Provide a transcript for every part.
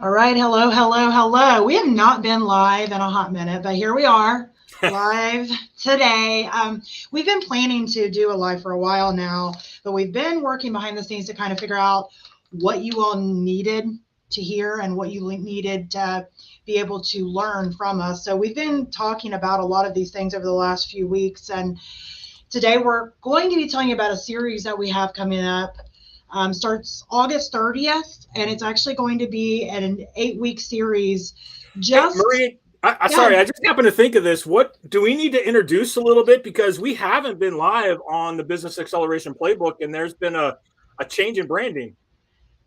All right. Hello, hello, hello. We have not been live in a hot minute, but here we are live today. We've been planning to do a live for a while now, but we've been working behind the scenes to kind of figure out what you all needed to hear and what you needed to be able to learn from us. So we've been talking about a lot of these things over the last few weeks. And today we're going to be telling you about a series that we have coming up. Starts August 30th, and it's actually going to be an 8-week series. Hey, Just Marie, sorry, yeah, I just happened to think of this. What do we need to introduce a little bit? Because we haven't been live on the Business Acceleration Playbook, and there's been a change in branding.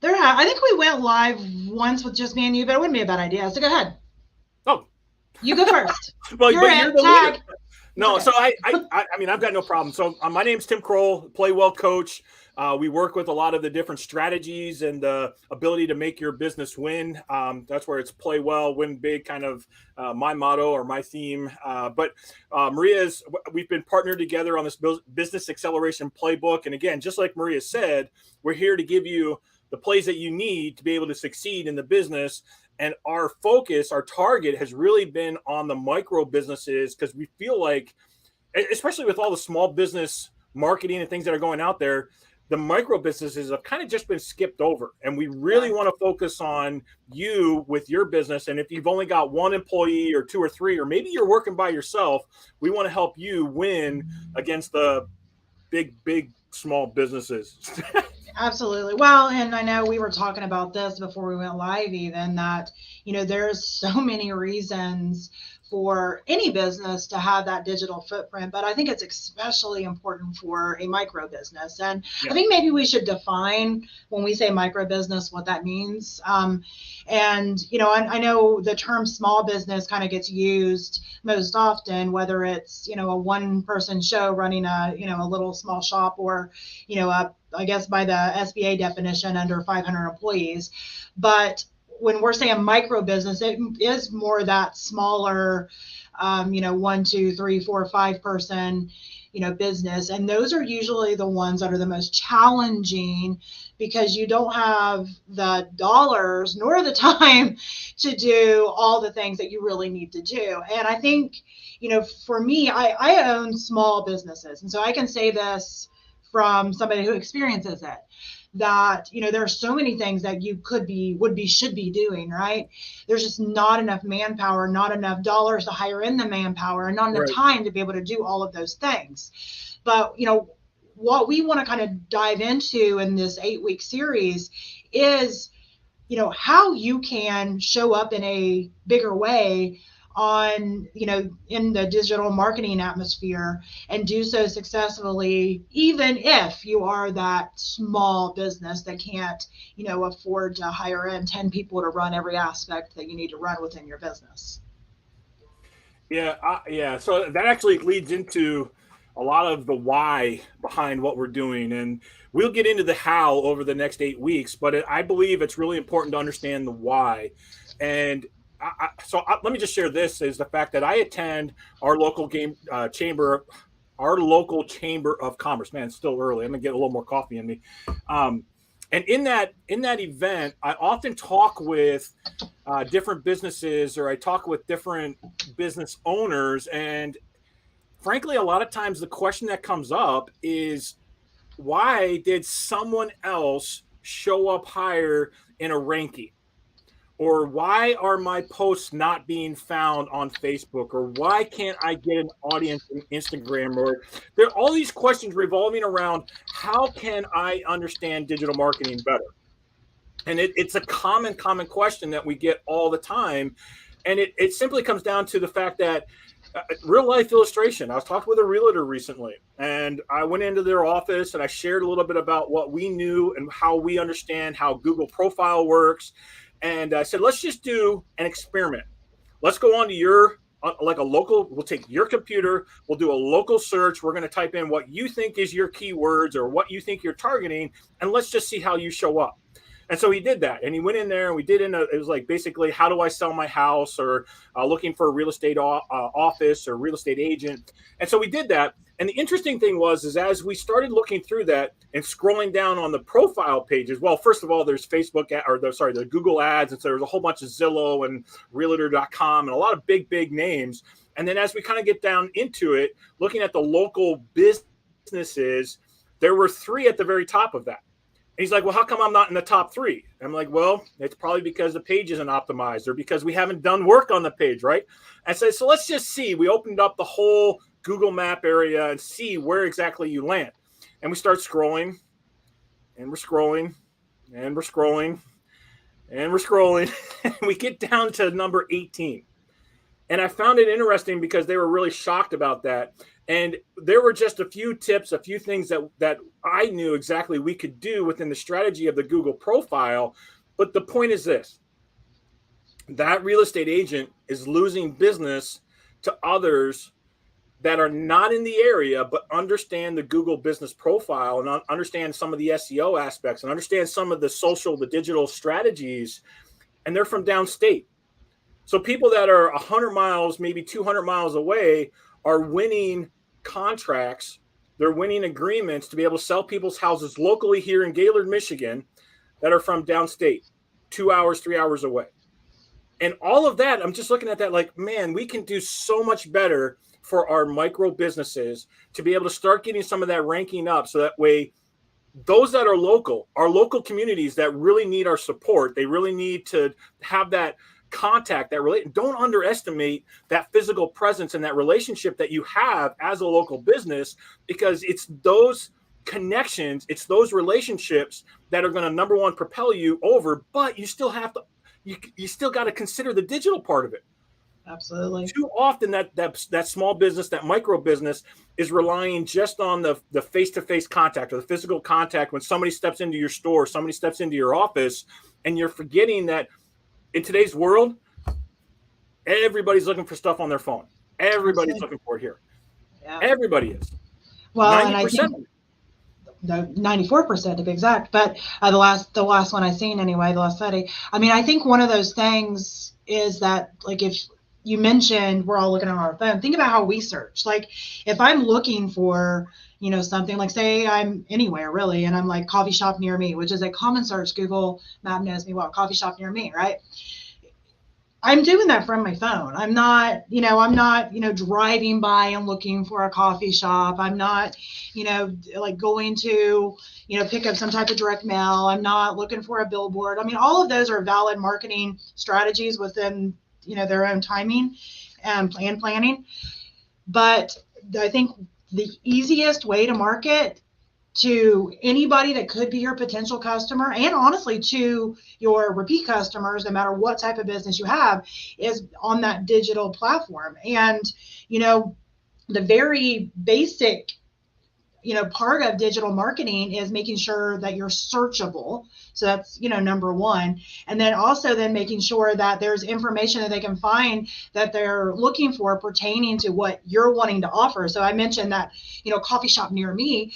I think we went live once with just me and you, but it wouldn't be a bad idea. So go ahead. Oh, You go first. well, You're but you're it. the leader. Tag. It's No, okay. so I mean, I've got no problem. So my name's Tim Kroll, Play Well Coach. We work with a lot of the different strategies and the ability to make your business win. That's where it's play well, win big, kind of my motto or my theme. But we've been partnered together on this business acceleration playbook. And again, just like Maria said, we're here to give you the plays that you need to be able to succeed in the business. And our focus, our target has really been on the micro businesses because we feel like, especially with all the small business marketing and things that are going out there, the micro businesses have kind of just been skipped over. And we really want to focus on you with your business. And if you've only got one employee or two or three, or maybe you're working by yourself, we want to help you win against the big, small businesses. Absolutely. Well, and I know we were talking about this before we went live, even that, there's so many reasons for any business to have that digital footprint, but I think it's especially important for a micro business. And Yeah. I think maybe we should define when we say micro business what that means. I know the term small business kind of gets used most often, whether it's, a one person show running a little small shop or, I guess by the SBA definition, under 500 employees. But when we're saying micro business, it is more that smaller, 1, 2, 3, 4, 5 person, business. And those are usually the ones that are the most challenging because you don't have the dollars nor the time to do all the things that you really need to do. And I think, for me, I own small businesses. And so I can say this from somebody who experiences it, that there are so many things that you should be doing, right? There's just not enough manpower, not enough dollars to hire in the manpower, and not enough time to be able to do all of those things. But what we want to kind of dive into in this 8-week series is how you can show up in a bigger way on in the digital marketing atmosphere and do so successfully, even if you are that small business that can't afford to hire in 10 people to run every aspect that you need to run within your business. Yeah. So that actually leads into a lot of the why behind what we're doing. And we'll get into the how over the next 8 weeks, but I believe it's really important to understand the why. And let me just share this is the fact that I attend our local our local chamber of commerce. Man, it's still early. I'm gonna get a little more coffee in me. And in that event, I often talk with different businesses, or I talk with different business owners. And frankly, a lot of times the question that comes up is, why did someone else show up higher in a ranking? Or why are my posts not being found on Facebook? Or why can't I get an audience on Instagram? Or there are all these questions revolving around, how can I understand digital marketing better? And it's a common question that we get all the time. And it simply comes down to the fact that real life illustration. I was talking with a realtor recently, and I went into their office and I shared a little bit about what we knew and how we understand how Google profile works. And I said, let's just do an experiment. Let's go on to we'll take your computer, we'll do a local search. We're going to type in what you think is your keywords or what you think you're targeting, and let's just see how you show up. And so he did that, and he went in there, and we did it was like basically, how do I sell my house, or looking for a real estate office or real estate agent. And so we did that. And the interesting thing is as we started looking through that and scrolling down on the profile pages, well, first of all, there's Facebook the Google ads. And so there's a whole bunch of Zillow and realtor.com and a lot of big names. And then as we kind of get down into it, looking at the local businesses, there were 3 at the very top of that. And he's like, well, how come I'm not in the top 3? I'm like, well, it's probably because the page isn't optimized, or because we haven't done work on the page, right? And so let's just see. We opened up the whole Google map area and see where exactly you land. And we start scrolling, and we're scrolling, and we're scrolling, and we're scrolling. And we get down to number 18. And I found it interesting because they were really shocked about that. And there were just a few tips, a few things that I knew exactly we could do within the strategy of the Google profile. But the point is this: that real estate agent is losing business to others that are not in the area, but understand the Google business profile and understand some of the SEO aspects and understand some of the digital strategies. And they're from downstate. So people that are 100 miles, maybe 200 miles away are winning contracts. They're winning agreements to be able to sell people's houses locally here in Gaylord, Michigan, that are from downstate, 2 hours, 3 hours away. And all of that, I'm just looking at that like, man, we can do so much better for our micro businesses to be able to start getting some of that ranking up. So that way, those that are local, our local communities that really need our support, they really need to have that contact, don't underestimate that physical presence and that relationship that you have as a local business, because it's those connections, it's those relationships that are going to, number one, propel you over, but you still have to, you still got to consider the digital part of it. Absolutely. Too often that small business, that micro business is relying just on the face-to-face contact or the physical contact when somebody steps into your store, somebody steps into your office, and you're forgetting that in today's world, everybody's looking for stuff on their phone. Everybody's looking for it here. Yeah. Everybody is. Well, 90%. And I think 94% to be exact. But the last one I seen anyway, the last study. I mean, I think one of those things is that, like, if you mentioned we're all looking on our phone, think about how we search. Like, if I'm looking for, something, like, say I'm anywhere really, and I'm like coffee shop near me, which is a common search. Google Map knows me well, coffee shop near me, right? I'm doing that from my phone. I'm not driving by and looking for a coffee shop. I'm not, like going to, pick up some type of direct mail. I'm not looking for a billboard. I mean, all of those are valid marketing strategies within, their own timing and planning. But I think the easiest way to market to anybody that could be your potential customer, and honestly to your repeat customers, no matter what type of business you have, is on that digital platform. And, the very basic, part of digital marketing is making sure that you're searchable. So that's, number one. And then also then making sure that there's information that they can find that they're looking for pertaining to what you're wanting to offer. So I mentioned that, coffee shop near me.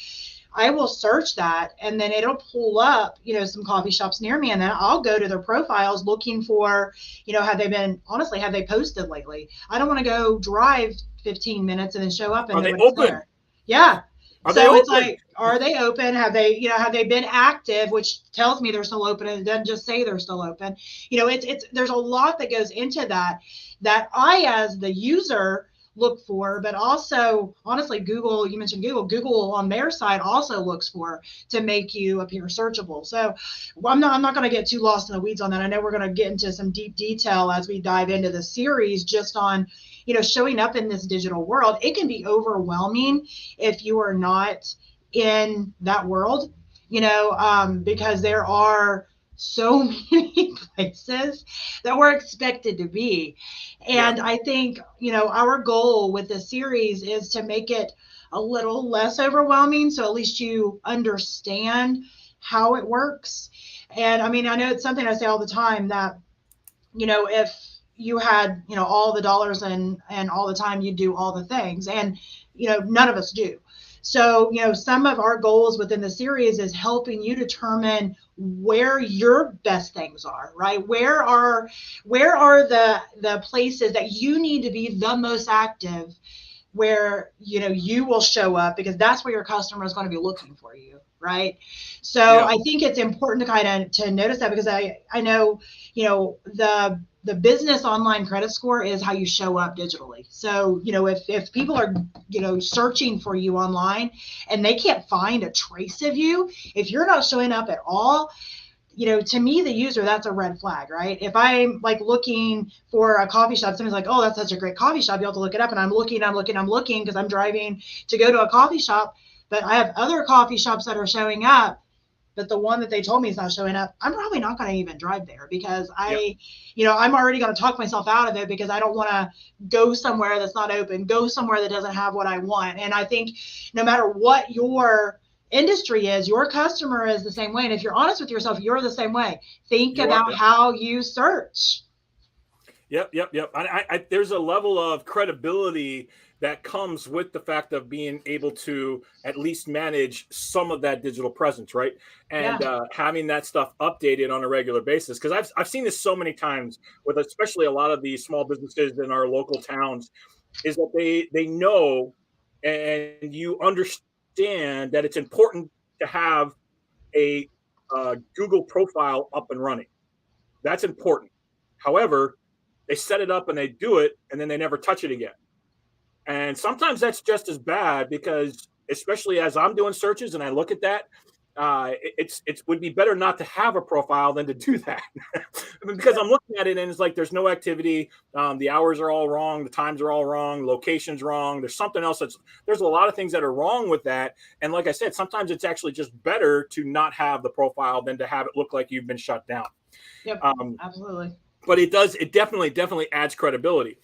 I will search that, and then it'll pull up, some coffee shops near me, and then I'll go to their profiles looking for, have they posted lately? I don't want to go drive 15 minutes and then show up and nobody's there. Yeah. So it's like, are they open? Have they been active, which tells me they're still open, and it doesn't just say they're still open. There's a lot that goes into that I, as the user, look for, but also, honestly, Google, you mentioned Google on their side also looks for to make you appear searchable. So I'm not going to get too lost in the weeds on that. I know we're going to get into some deep detail as we dive into the series just on, showing up in this digital world. It can be overwhelming if you are not in that world, because there are so many places that we're expected to be. And yeah. I think, our goal with this series is to make it a little less overwhelming. So at least you understand how it works. And I mean, I know it's something I say all the time that, if you had, all the dollars and all the time, you do all the things, and, none of us do. So, some of our goals within the series is helping you determine where your best things are, right? Where are the places that you need to be the most active, where you will show up, because that's where your customer is going to be looking for you, right? So Yeah. I think it's important to kind of to notice that, because I know the business online credit score is how you show up digitally. So if people are searching for you online and they can't find a trace of you, if you're not showing up at all, to me, the user, that's a red flag, right? If I'm like looking for a coffee shop, somebody's like, oh, that's such a great coffee shop, you have to look it up. And I'm looking because I'm driving to go to a coffee shop, but I have other coffee shops that are showing up, but the one that they told me is not showing up. I'm probably not going to even drive there, because Yep. I'm already going to talk myself out of it, because I don't want to go somewhere that's not open, go somewhere that doesn't have what I want. And I think no matter what your industry is, your customer is the same way. And if you're honest with yourself, you're the same way. Think You are. about Yep. how you search. Yep. There's a level of credibility that comes with the fact of being able to at least manage some of that digital presence, right? Yeah. And having that stuff updated on a regular basis. Because I've seen this so many times with especially a lot of these small businesses in our local towns, is that they know and you understand that it's important to have a Google profile up and running. That's important. However, they set it up and they do it and then they never touch it again. And sometimes that's just as bad, because especially as I'm doing searches and I look at that, it would be better not to have a profile than to do that. Because I'm looking at it and it's like there's no activity. The hours are all wrong, the times are all wrong, location's wrong. There's something else there's a lot of things that are wrong with that. And like I said, sometimes it's actually just better to not have the profile than to have it look like you've been shut down. Yep. Absolutely. But it definitely adds credibility.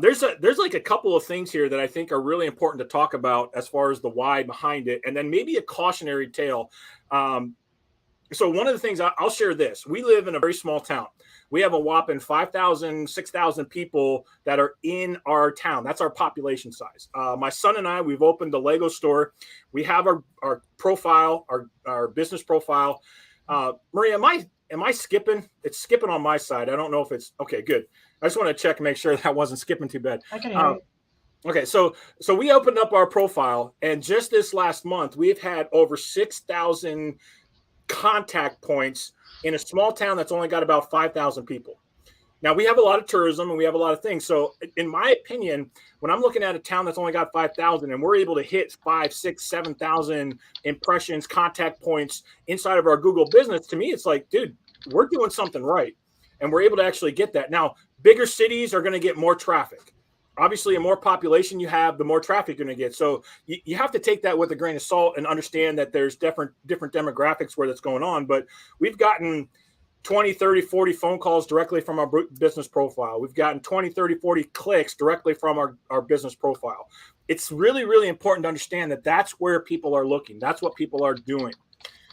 There's like a couple of things here that I think are really important to talk about as far as the why behind it, and then maybe a cautionary tale. So one of the things I'll share this: we live in a very small town. We have a whopping 5,000, 6,000 people that are in our town. That's our population size. My son and I, we've opened a Lego store. We have our profile, our business profile. Maria, am I skipping? It's skipping on my side. I don't know if it's okay. Good. I just want to check and make sure that wasn't skipping too bad. I can hear you. Okay, so we opened up our profile, and just this last month, we've had over 6,000 contact points in a small town that's only got about 5,000 people. Now, we have a lot of tourism and we have a lot of things. So in my opinion, when I'm looking at a town that's only got 5,000 and we're able to hit 5, 6, 7,000 impressions, contact points inside of our Google business, to me, it's like, dude, we're doing something right. And we're able to actually get that. Now, bigger cities are going to get more traffic. Obviously, the more population you have, the more traffic you're going to get. So you have to take that with a grain of salt and understand that there's different demographics where that's going on. But we've gotten 20, 30, 40 phone calls directly from our business profile. We've gotten 20, 30, 40 clicks directly from our business profile. It's really, really important to understand that that's where people are looking. That's what people are doing.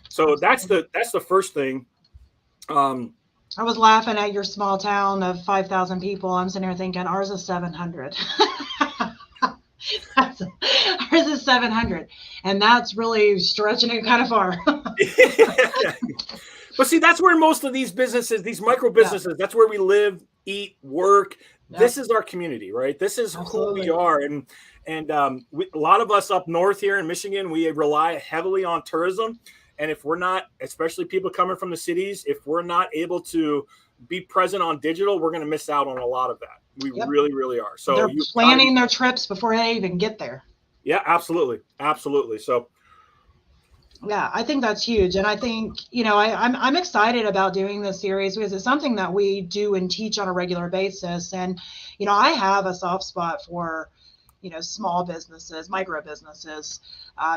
So that's the first thing. I was laughing at your small town of 5,000 people. I'm sitting here thinking ours is 700. Ours is 700. And that's really stretching it kind of far. But see, that's where most of these businesses, these micro businesses, that's where we live, eat, work. Yep. This is our community, right? This is Absolutely. Who we are. And a lot of us up north here in Michigan, we rely heavily on tourism. And if we're not, especially people coming from the cities, if we're not able to be present on digital, we're going to miss out on a lot of that. We really, really are. So they're planning their trips before they even get there. Yeah, absolutely. Absolutely. So yeah, I think that's huge. And I think, I'm excited about doing this series because it's something that we do and teach on a regular basis. And, I have a soft spot for, small businesses, micro businesses,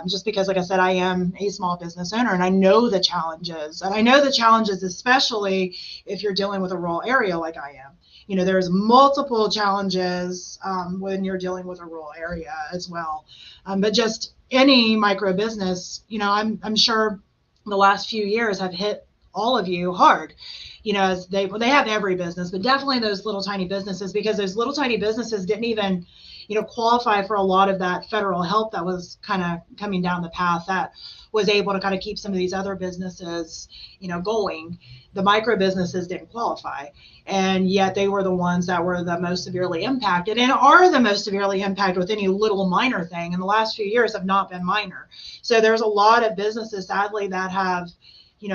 just because, like I said, I am a small business owner and I know the challenges. And I know the challenges, especially if you're dealing with a rural area like I am. There's multiple challenges when you're dealing with a rural area as well. But just any micro business, I'm sure the last few years have hit all of you hard, as they have every business, but definitely those little tiny businesses, because those little tiny businesses didn't even, qualify for a lot of that federal help that was kind of coming down the path that was able to kind of keep some of these other businesses, going. The micro businesses didn't qualify, and yet they were the ones that were the most severely impacted and are the most severely impacted with any little minor thing. And the last few years have not been minor. So there's a lot of businesses, sadly, that have,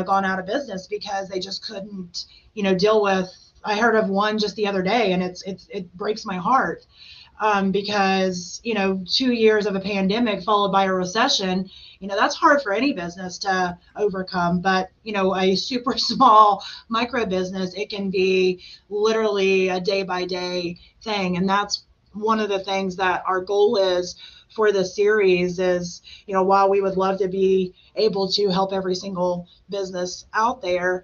gone out of business because they just couldn't, deal with. I heard of one just the other day, and it breaks my heart. Because 2 years of a pandemic followed by a recession, that's hard for any business to overcome. But a super small micro business, it can be literally a day by day thing. And that's one of the things that our goal is for this series is, while we would love to be able to help every single business out there,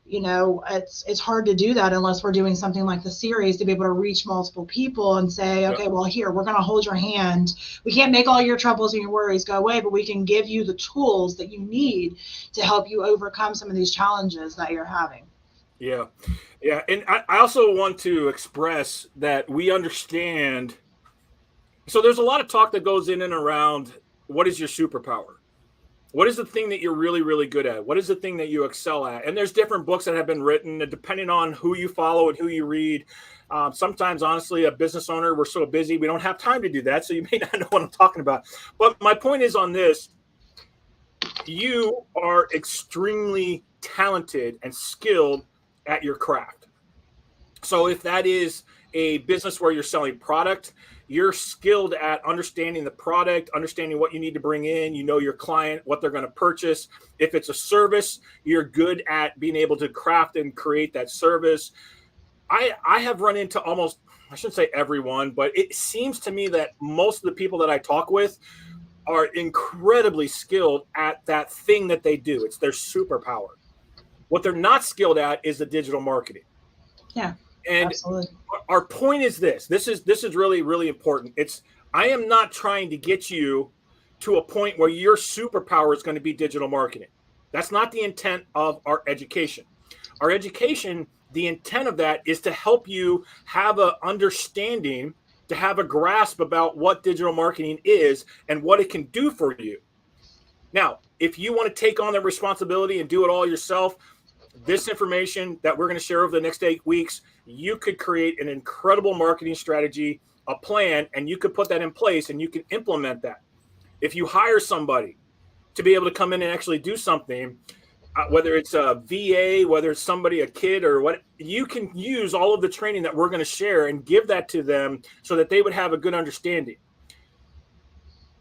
it's hard to do that unless we're doing something like the series to be able to reach multiple people and say, okay, well, here, we're going to hold your hand. We can't make all your troubles and your worries go away, but we can give you the tools that you need to help you overcome some of these challenges that you're having. Yeah. Yeah. And I also want to express that we understand. So there's a lot of talk that goes in and around what is your superpower? What is the thing that you're really, really good at? What is the thing that you excel at? And there's different books that have been written, and depending on who you follow and who you read. Sometimes, honestly, a business owner, we're so busy, we don't have time to do that. So you may not know what I'm talking about. But my point is on this, you are extremely talented and skilled at your craft. So if that is a business where you're selling product, you're skilled at understanding the product, understanding what you need to bring in, your client, what they're going to purchase. If it's a service, you're good at being able to craft and create that service. I have run into almost, I shouldn't say everyone, but it seems to me that most of the people that I talk with are incredibly skilled at that thing that they do. It's their superpower. What they're not skilled at is the digital marketing. Yeah. And absolutely. Our point is this is really, really important. I am not trying to get you to a point where your superpower is going to be digital marketing. That's not the intent of our education. Our education, the intent of that is to help you have an understanding, to have a grasp about what digital marketing is and what it can do for you. Now, if you want to take on the responsibility and do it all yourself, this information that we're going to share over the next 8 weeks, you could create an incredible marketing strategy, a plan, and you could put that in place and you can implement that. If you hire somebody to be able to come in and actually do something, whether it's a VA, whether it's somebody, a kid or what, you can use all of the training that we're going to share and give that to them so that they would have a good understanding.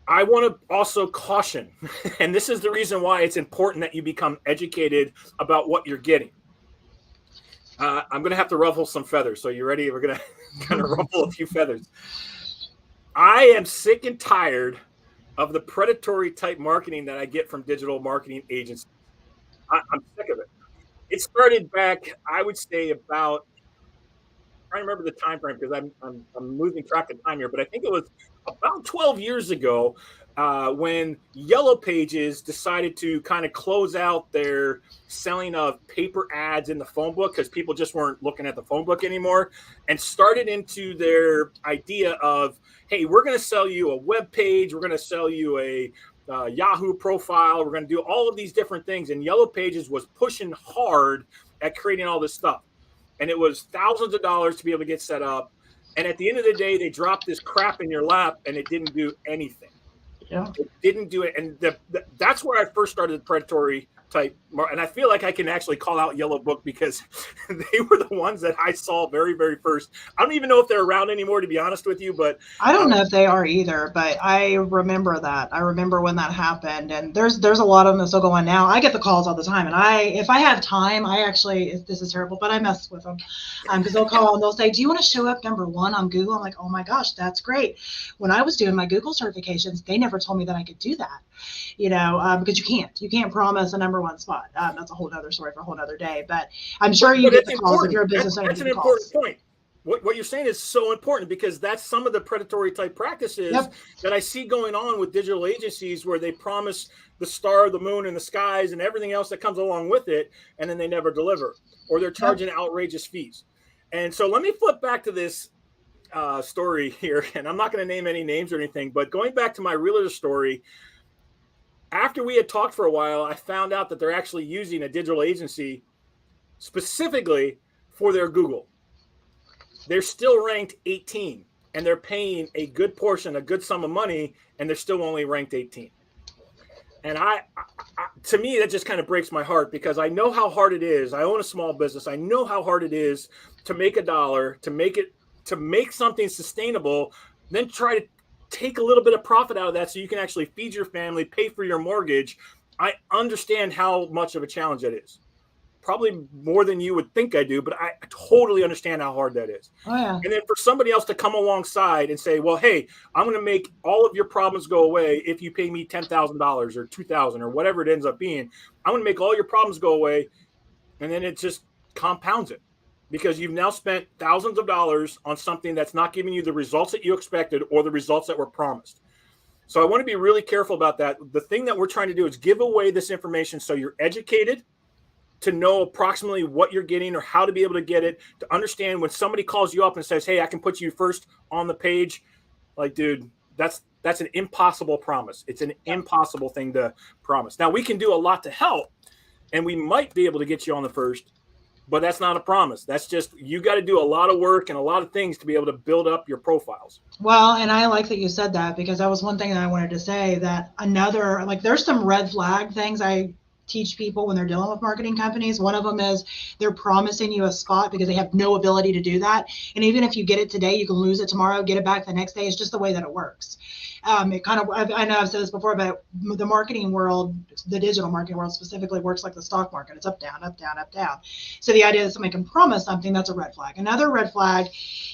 I want to also caution, and this is the reason why it's important that you become educated about what you're getting. I'm going to have to ruffle some feathers. So you ready? We're going to kind of ruffle a few feathers. I am sick and tired of the predatory type marketing that I get from digital marketing agencies. I'm sick of it. It started back, I would say, about, I remember the time frame because I'm losing track of time here, but I think it was about 12 years ago when Yellow Pages decided to kind of close out their selling of paper ads in the phone book because people just weren't looking at the phone book anymore, and started into their idea of, hey, we're going to sell you a web page, we're going to sell you a Yahoo profile, we're going to do all of these different things. And Yellow Pages was pushing hard at creating all this stuff. And it was thousands of dollars to be able to get set up. And at the end of the day, they dropped this crap in your lap and it didn't do anything. Yeah. It didn't do it. And that's where I first started the predatory type. And I feel like I can actually call out Yellow Book because they were the ones that I saw very, very first. I don't even know if they're around anymore, to be honest with you. But I don't know if they are either, but I remember that. I remember when that happened. And there's a lot of them that still go on now. I get the calls all the time. And if I have time, this is terrible, but I mess with them because they'll call and they'll say, do you want to show up number one on Google? I'm like, oh my gosh, that's great. When I was doing my Google certifications, they never told me that I could do that, because you can't promise a number one spot. That's a whole other story for a whole other day, but I'm sure you get the calls if you're a business owner. That's an important point. what you're saying is so important, because that's some of the predatory type practices that I see going on with digital agencies, where they promise the star, the moon, and the skies and everything else that comes along with it, and then they never deliver, or they're charging outrageous fees. And so let me flip back to this story here, and I'm not going to name any names or anything, but going back to my realtor story, after we had talked for a while, I found out that they're actually using a digital agency specifically for their Google. They're still ranked 18, and they're paying a good portion, a good sum of money, and they're still only ranked 18. And to me, that just kind of breaks my heart, because I know how hard it is. I own a small business. I know how hard it is to make a dollar, to make something sustainable, then try to take a little bit of profit out of that so you can actually feed your family, pay for your mortgage. I understand how much of a challenge that is. Probably more than you would think I do, but I totally understand how hard that is. Oh, yeah. And then for somebody else to come alongside and say, well, hey, I'm going to make all of your problems go away if you pay me $10,000 or $2,000 or whatever it ends up being. I'm going to make all your problems go away. And then it just compounds it, because you've now spent thousands of dollars on something that's not giving you the results that you expected or the results that were promised. So I want to be really careful about that. The thing that we're trying to do is give away this information so you're educated, to know approximately what you're getting or how to be able to get it, to understand when somebody calls you up and says, hey, I can put you first on the page. Like, dude, that's an impossible promise. It's an impossible thing to promise. Now, we can do a lot to help, and we might be able to get you on the first, but that's not a promise. That's just, you got to do a lot of work and a lot of things to be able to build up your profiles. Well, and I like that you said that, because that was one thing that I wanted to say, that there's some red flag things I teach people when they're dealing with marketing companies. One of them is they're promising you a spot because they have no ability to do that. And even if you get it today, you can lose it tomorrow, get it back the next day. It's just the way that it works. It kind of, I know I've said this before, but the marketing world, the digital marketing world specifically, works like the stock market. It's up, down, up, down, up, down. So the idea that somebody can promise something, that's a red flag. Another red flag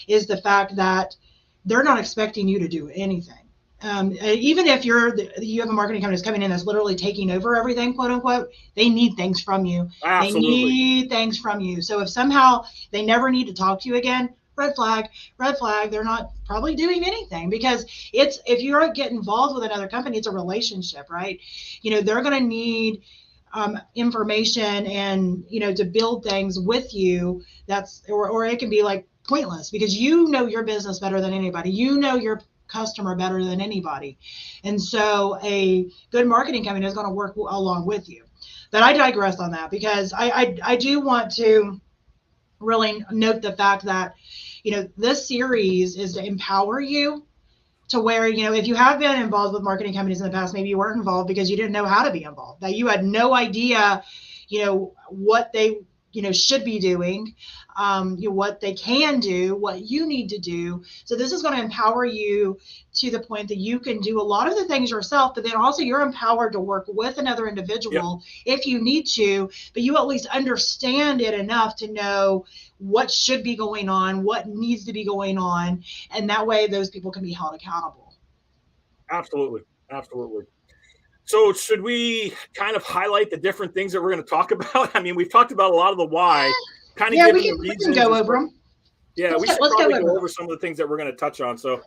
is the fact that they're not expecting you to do anything. Even if you have a marketing company that's coming in that's literally taking over everything, quote unquote, they need things from you. Absolutely. They need things from you. So if somehow they never need to talk to you again, red flag, they're not probably doing anything, because if you get involved with another company, it's a relationship, right? They're going to need information and, to build things with you. Or it can be like pointless, because you know your business better than anybody. You know your customer better than anybody. And so a good marketing company is going to work along with you. But I digress on that, because I do want to really note the fact that, this series is to empower you to where, if you have been involved with marketing companies in the past, maybe you weren't involved because you didn't know how to be involved, that you had no idea, what they should be doing, what they can do, what you need to do. So this is going to empower you to the point that you can do a lot of the things yourself, but then also you're empowered to work with another individual if you need to, but you at least understand it enough to know what should be going on, what needs to be going on. And that way those people can be held accountable. Absolutely. Absolutely. So should we kind of highlight the different things that we're going to talk about? I mean, we've talked about a lot of the why, kind of yeah, giving the reasons. We can go over them. Yeah, we should probably go over some of the things that we're going to touch on. So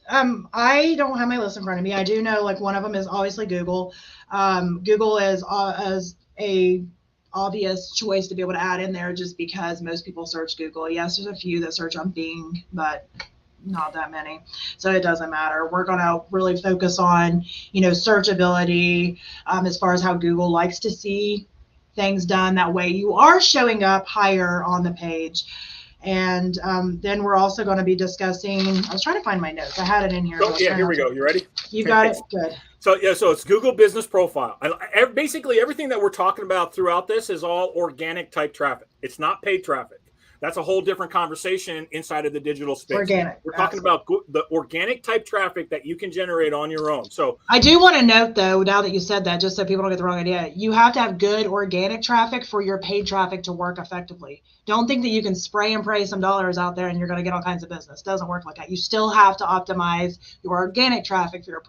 I don't have my list in front of me. I do know, like, one of them is obviously Google. Google is as a obvious choice to be able to add in there, just because most people search Google. Yes, there's a few that search on Bing, but not that many, so it doesn't matter. We're going to really focus on searchability, as far as how Google likes to see things done. That way you are showing up higher on the page. And then we're also going to be discussing, I was trying to find my notes, I had it in here. So, yeah, here we go. You ready? You got it. Good. So it's Google Business Profile. And basically everything that we're talking about throughout this is all organic type traffic. It's not paid traffic. That's a whole different conversation inside of the digital space. Organic. We're talking about the organic type traffic that you can generate on your own. So I do want to note, though, now that you said that, just so people don't get the wrong idea, you have to have good organic traffic for your paid traffic to work effectively. Don't think that you can spray and pray some dollars out there and you're going to get all kinds of business. It doesn't work like that. You still have to optimize your organic traffic for your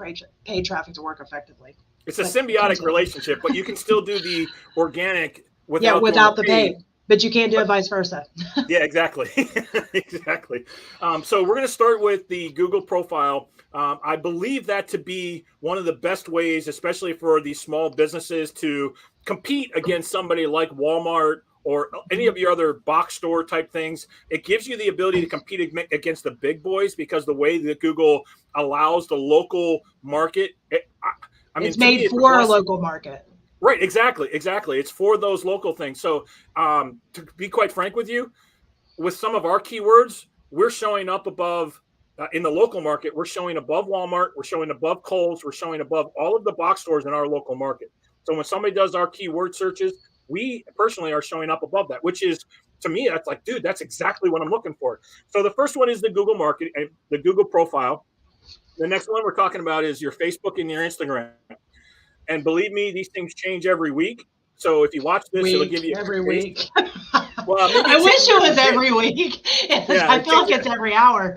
paid traffic to work effectively. It's a symbiotic relationship, but you can still do the organic without the paid. But you can't do it vice versa. Yeah, exactly. Exactly. So we're going to start with the Google profile. I believe that to be one of the best ways, especially for these small businesses, to compete against somebody like Walmart or any of your other box store type things. It gives you the ability to compete against the big boys, because the way that Google allows the local market, I mean, It's to me, made it's a for a blessing. local market. Right, exactly. It's for those local things. So, to be quite frank with you, with some of our keywords, we're showing up above in the local market. We're showing above Walmart. We're showing above Kohl's. We're showing above all of the box stores in our local market. So when somebody does our keyword searches, we personally are showing up above that, which is, to me, that's like, dude, that's exactly what I'm looking for. So the first one is the Google market, the Google profile. The next one we're talking about is your Facebook and your Instagram. And believe me, these things change every week. So if you watch this, it'll give you Every a taste. week. Well, maybe I it wish changes it was day. every week. Yeah, I feel like it's every hour.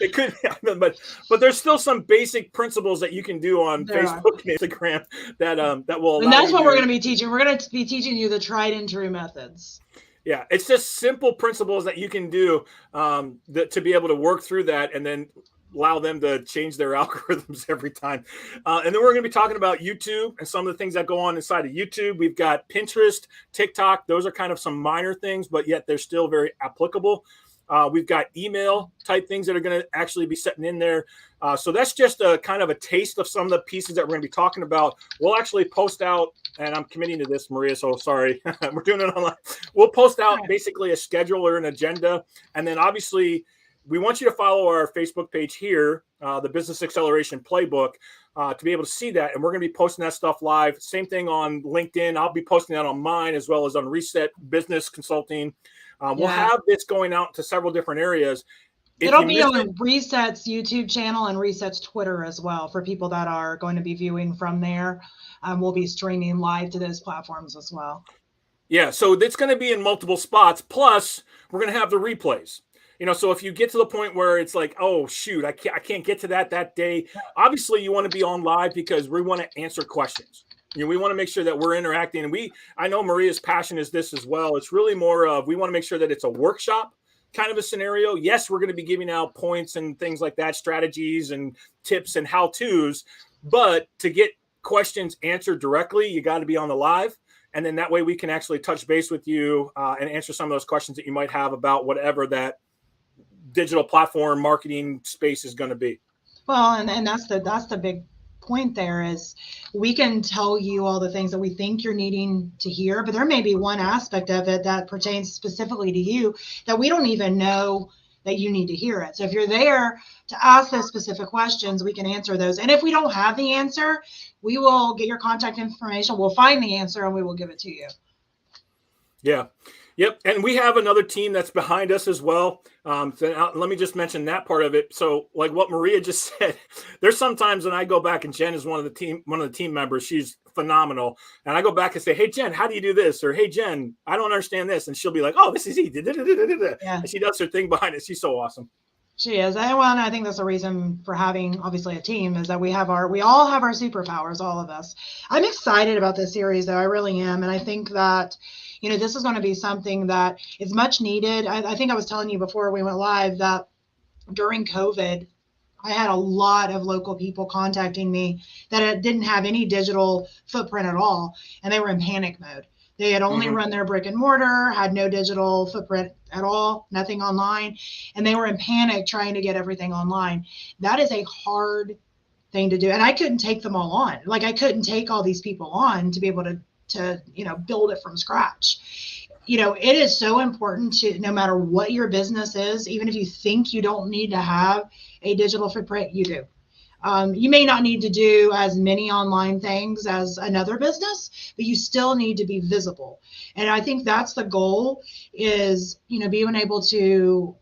It could, but there's still some basic principles that you can do on Facebook and Instagram that will allow. And that's what we're going to be teaching. We're going to be teaching you the tried and true methods. Yeah, it's just simple principles that you can do to be able to work through that, and then allow them to change their algorithms every time. And then we're going to be talking about YouTube and some of the things that go on inside of YouTube. We've got Pinterest, TikTok. Those are kind of some minor things, but yet they're still very applicable. We've got email type things that are going to actually be setting in there. So that's just a kind of a taste of some of the pieces that we're going to be talking about. We'll actually post out, and I'm committing to this, Maria, so sorry. We're doing it online. We'll post out basically a schedule or an agenda. And then obviously we want you to follow our Facebook page here, the Business Acceleration Playbook, to be able to see that. And we're going to be posting that stuff live. Same thing on LinkedIn. I'll be posting that on mine, as well as on Reset Business Consulting. We'll have this going out to several different areas. It'll be on Reset's YouTube channel and Reset's Twitter as well for people that are going to be viewing from there. We'll be streaming live to those platforms as well. Yeah, so it's going to be in multiple spots. Plus, we're going to have the replays. So if you get to the point where it's like, oh, shoot, I can't get to that day. Obviously, you want to be on live because we want to answer questions. We want to make sure that we're interacting. And I know Maria's passion is this as well. It's really more of, we want to make sure that it's a workshop kind of a scenario. Yes, we're going to be giving out points and things like that, strategies and tips and how-tos. But to get questions answered directly, you got to be on the live. And then that way we can actually touch base with you and answer some of those questions that you might have about whatever that digital platform marketing space is going to be. Well, and that's the big point there is we can tell you all the things that we think you're needing to hear, but there may be one aspect of it that pertains specifically to you that we don't even know that you need to hear it. So if you're there to ask those specific questions, we can answer those. And if we don't have the answer, we will get your contact information. We'll find the answer and we will give it to you. Yeah. Yep. And we have another team that's behind us as well. So let me just mention that part of it. So like what Maria just said, there's sometimes when I go back, and Jen is one of the team members. She's phenomenal. And I go back and say, hey, Jen, how do you do this? Or, hey, Jen, I don't understand this. And she'll be like, oh, this is easy. Yeah. And she does her thing behind it. She's so awesome. She is. And well, I think that's the reason for having obviously a team is that we all have our superpowers, all of us. I'm excited about this series though. I really am. And I think that, this is going to be something that is much needed. I think I was telling you before we went live that during COVID, I had a lot of local people contacting me that didn't have any digital footprint at all. And they were in panic mode. They had only run their brick and mortar, had no digital footprint at all, nothing online. And they were in panic trying to get everything online. That is a hard thing to do. And I couldn't take them all on. Like I couldn't take all these people on to be able to build it from scratch. It is so important to, no matter what your business is, even if you think you don't need to have a digital footprint, you do. You may not need to do as many online things as another business, but you still need to be visible. And I think that's the goal is, being able to,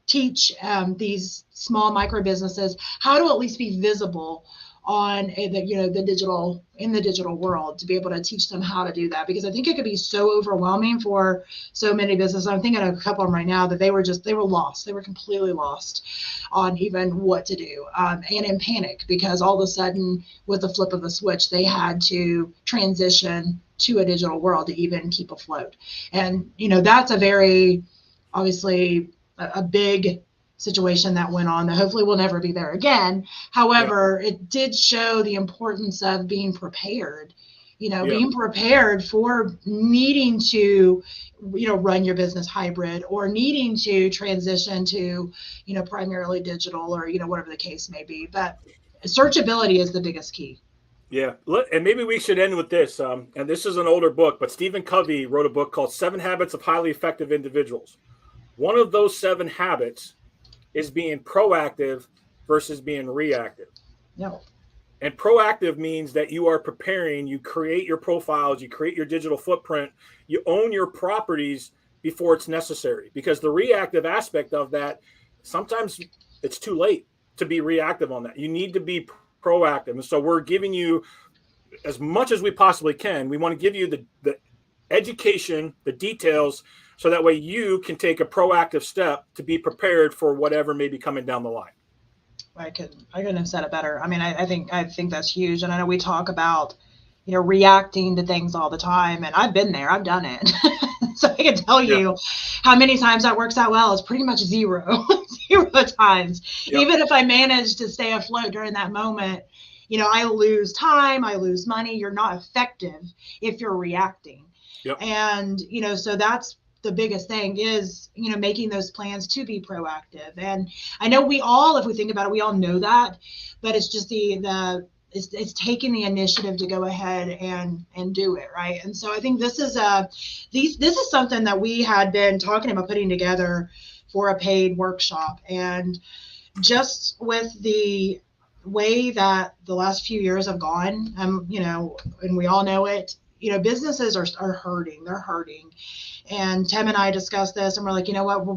teach these small micro businesses how to at least be visible on the digital world, to be able to teach them how to do that, because I think it could be so overwhelming for so many businesses. I'm thinking of a couple of them right now that they were lost. They were completely lost on even what to do, and in panic because all of a sudden with the flip of the switch, they had to transition to a digital world to even keep afloat. And, that's a very, obviously, a big situation that went on that hopefully will never be there again. However, it did show the importance of being prepared, being prepared for needing to, run your business hybrid or needing to transition to, primarily digital or, whatever the case may be. But searchability is the biggest key. Yeah. And maybe we should end with this. And this is an older book, but Stephen Covey wrote a book called 7 Habits of Highly Effective Individuals. One of those 7 habits is being proactive versus being reactive. No. And proactive means that you are preparing, you create your profiles, you create your digital footprint, you own your properties before it's necessary. Because the reactive aspect of that, sometimes it's too late to be reactive on that. You need to be proactive. And so we're giving you as much as we possibly can. We want to give you the education, the details, so that way you can take a proactive step to be prepared for whatever may be coming down the line. I couldn't have said it better. I mean, I think that's huge. And I know we talk about, reacting to things all the time, and I've been there, I've done it. So I can tell you how many times that works out well. It's pretty much zero times. Yep. Even if I manage to stay afloat during that moment, I lose time, I lose money. You're not effective if you're reacting. Yep. And, so that's the biggest thing is, making those plans to be proactive. And I know we all, if we think about it, we all know that, but it's just it's taking the initiative to go ahead and do it. Right. And so I think this is something that we had been talking about putting together for a paid workshop. And just with the way that the last few years have gone, and we all know it, businesses are hurting. They're hurting. And Tim and I discussed this, and we're like,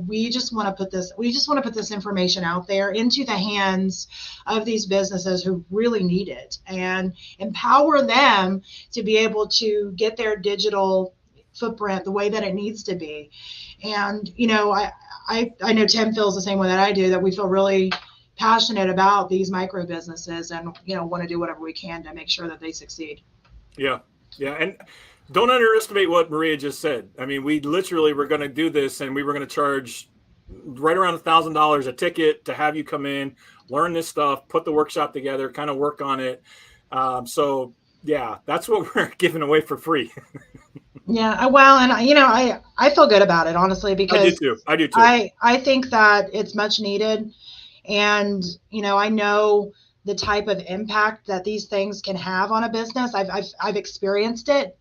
we just want to put this information out there into the hands of these businesses who really need it and empower them to be able to get their digital footprint the way that it needs to be. And, I know Tim feels the same way that I do, that we feel really passionate about these micro businesses and, want to do whatever we can to make sure that they succeed. Yeah. Yeah. And don't underestimate what Maria just said. I mean, we literally were going to do this and we were going to charge right around $1,000 a ticket to have you come in, learn this stuff, put the workshop together, kind of work on it. So yeah, that's what we're giving away for free. Yeah. Well, and I feel good about it, honestly, because I do too. I think that it's much needed. And, I know the type of impact that these things can have on a business. I've experienced it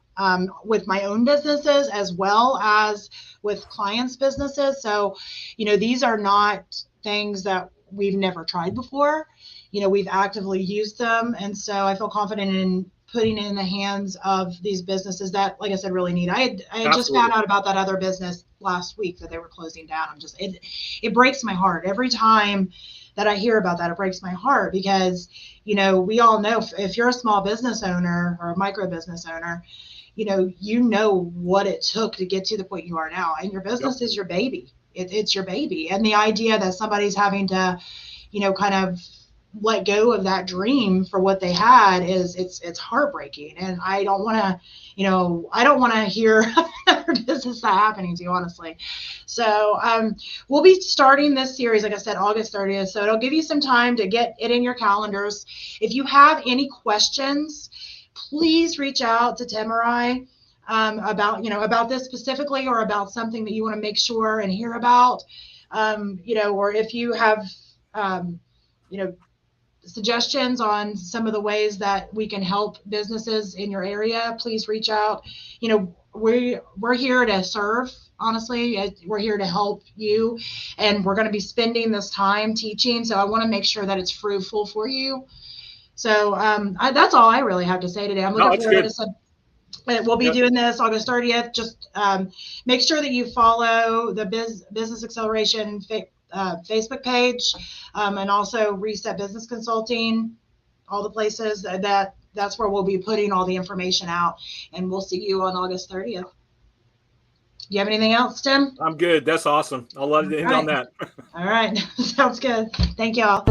with my own businesses as well as with clients' businesses. So, these are not things that we've never tried before. We've actively used them. And so I feel confident in putting it in the hands of these businesses that, like I said, really need. I had just found out about that other business last week that they were closing down. It breaks my heart every time that I hear about that. It breaks my heart because, we all know if you're a small business owner or a micro business owner, you know what it took to get to the point you are now, and your business is your baby. It's your baby. And the idea that somebody's having to, kind of let go of that dream for what they had it's heartbreaking. And I don't want to hear another business that happening to you, honestly. So we'll be starting this series, like I said, August 30th. So it'll give you some time to get it in your calendars. If you have any questions, please reach out to Tim or I about this specifically, or about something that you want to make sure and hear about, or if you have, suggestions on some of the ways that we can help businesses in your area, please reach out. We're here to serve. Honestly, we're here to help you, and we're going to be spending this time teaching. So I want to make sure that it's fruitful for you. So that's all I really have to say today. I'm looking forward to we'll be doing this August 30th. Just make sure that you follow the Business Acceleration Facebook page, and also Reset Business Consulting, all the places that's where we'll be putting all the information out, and we'll see you on August 30th. You have anything else, Tim? I'm good. That's awesome. I'll let it end on that. All right. Sounds good. Thank y'all.